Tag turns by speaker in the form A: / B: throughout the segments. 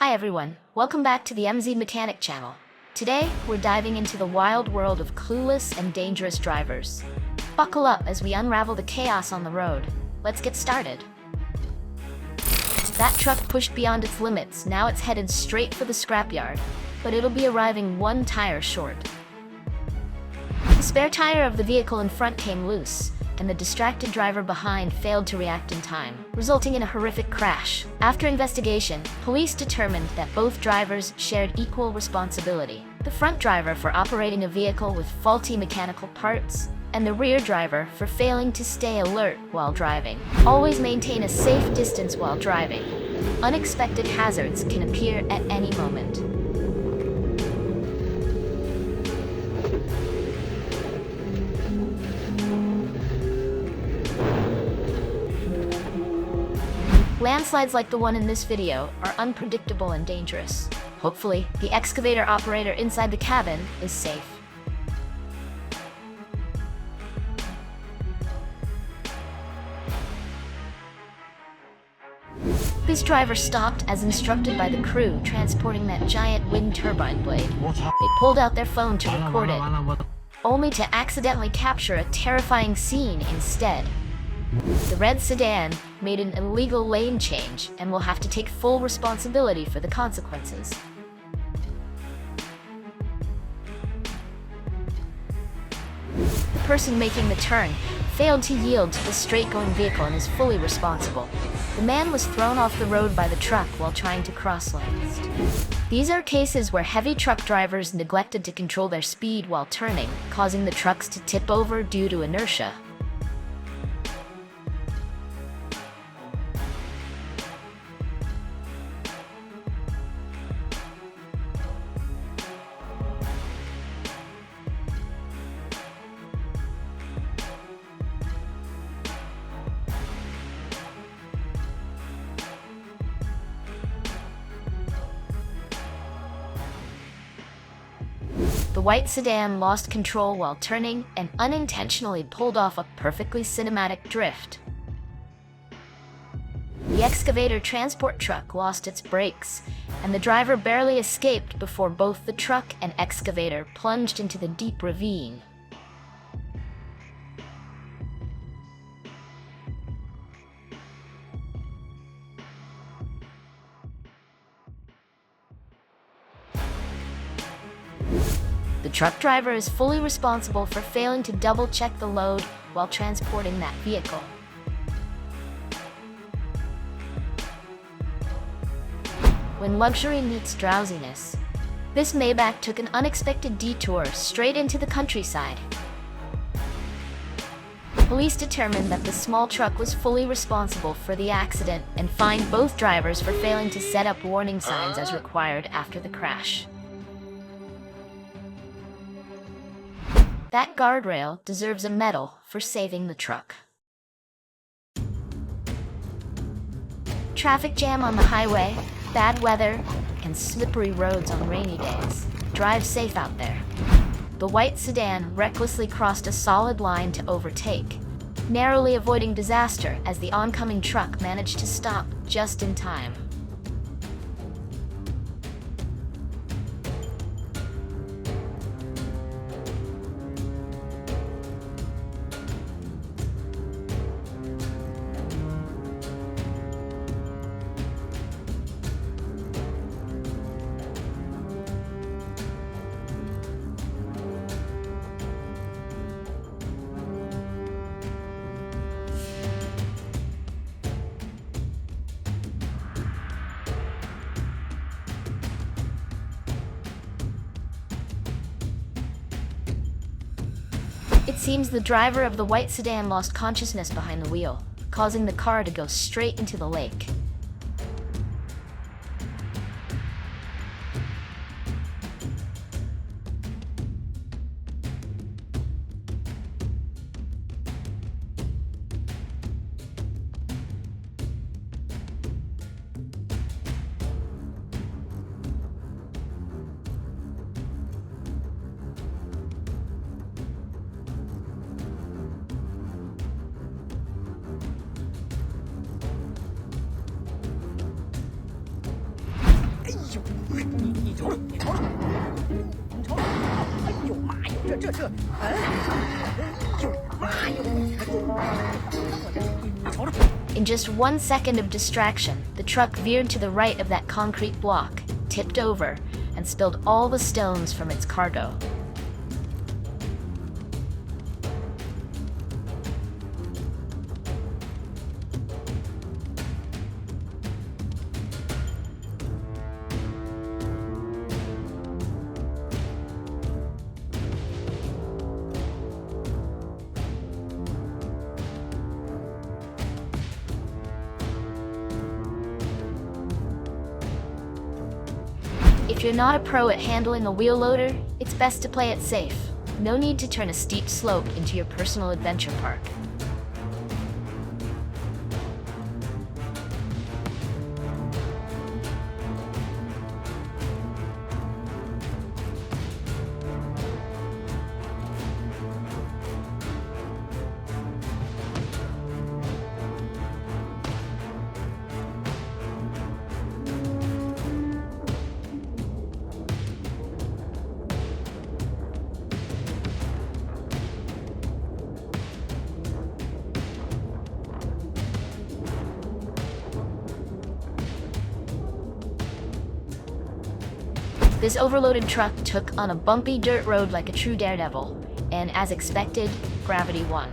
A: Hi everyone, welcome back to the MZ Mechanic channel. Today, we're diving into the wild world of clueless and dangerous drivers. Buckle up as we unravel the chaos on the road. Let's get started. That truck pushed beyond its limits, now it's headed straight for the scrapyard, but it'll be arriving one tire short. The spare tire of the vehicle in front came loose, and the distracted driver behind failed to react in time, resulting in a horrific crash. After investigation, police determined that both drivers shared equal responsibility. The front driver for operating a vehicle with faulty mechanical parts, and the rear driver for failing to stay alert while driving. Always maintain a safe distance while driving. Unexpected hazards can appear at any moment. Landslides like the one in this video are unpredictable and dangerous. Hopefully, the excavator operator inside the cabin is safe. This driver stopped as instructed by the crew transporting that giant wind turbine blade. They pulled out their phone to record it, only to accidentally capture a terrifying scene instead. The red sedan made an illegal lane change and will have to take full responsibility for the consequences. The person making the turn failed to yield to the straight-going vehicle and is fully responsible. The man was thrown off the road by the truck while trying to cross lanes. These are cases where heavy truck drivers neglected to control their speed while turning, causing the trucks to tip over due to inertia. The white sedan lost control while turning and unintentionally pulled off a perfectly cinematic drift. The excavator transport truck lost its brakes, and the driver barely escaped before both the truck and excavator plunged into the deep ravine. The truck driver is fully responsible for failing to double-check the load while transporting that vehicle. When luxury meets drowsiness, this Maybach took an unexpected detour straight into the countryside. Police determined that the small truck was fully responsible for the accident and fined both drivers for failing to set up warning signs as required after the crash. That guardrail deserves a medal for saving the truck. Traffic jam on the highway, bad weather, and slippery roads on rainy days. Drive safe out there. The white sedan recklessly crossed a solid line to overtake, narrowly avoiding disaster as the oncoming truck managed to stop just in time. It seems the driver of the white sedan lost consciousness behind the wheel, causing the car to go straight into the lake.
B: 你瞅瞅，你瞅瞅，你瞅瞅，哎呦妈呀，这，哎呦妈呀，你瞅瞅。
A: In just 1 second of distraction, the truck veered to the right of that concrete block, tipped over, and spilled all the stones from its cargo. If you're not a pro at handling a wheel loader, it's best to play it safe. No need to turn a steep slope into your personal adventure park. This overloaded truck took on a bumpy dirt road like a true daredevil, and as expected, gravity won.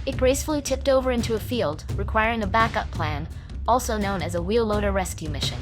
A: It gracefully tipped over into a field, requiring a backup plan, also known as a wheel loader rescue mission.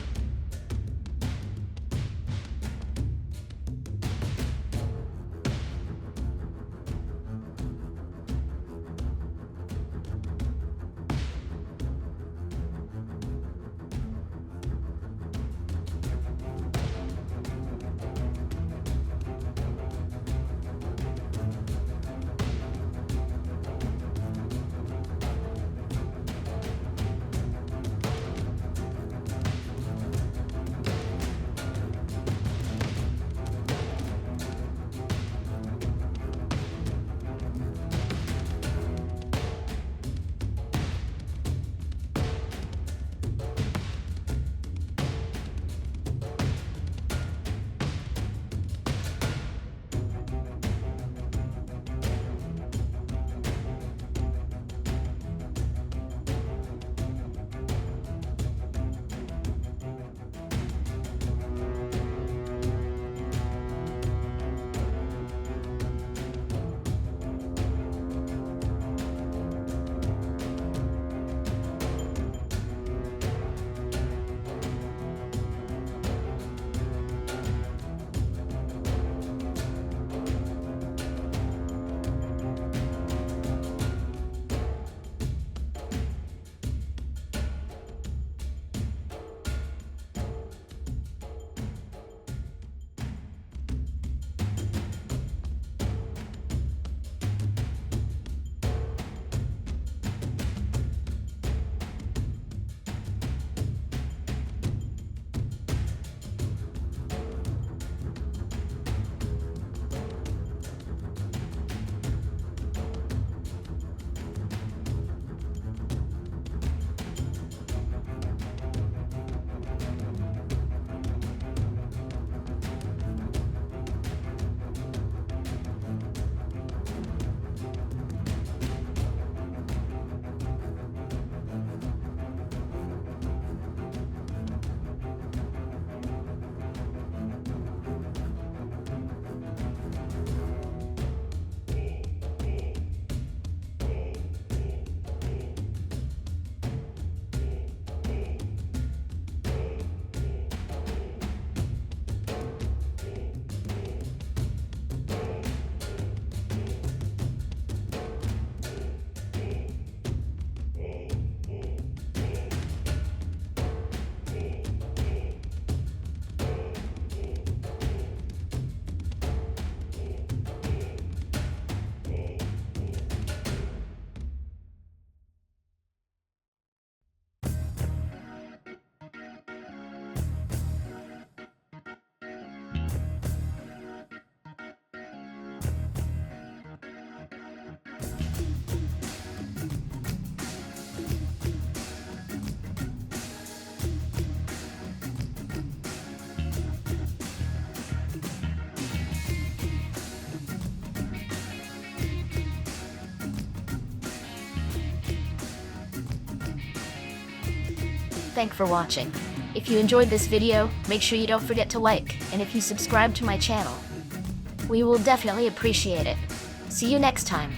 A: Thanks for watching. If you enjoyed this video, make sure you don't forget to like, and if you subscribe to my channel, we will definitely appreciate it. See you next time.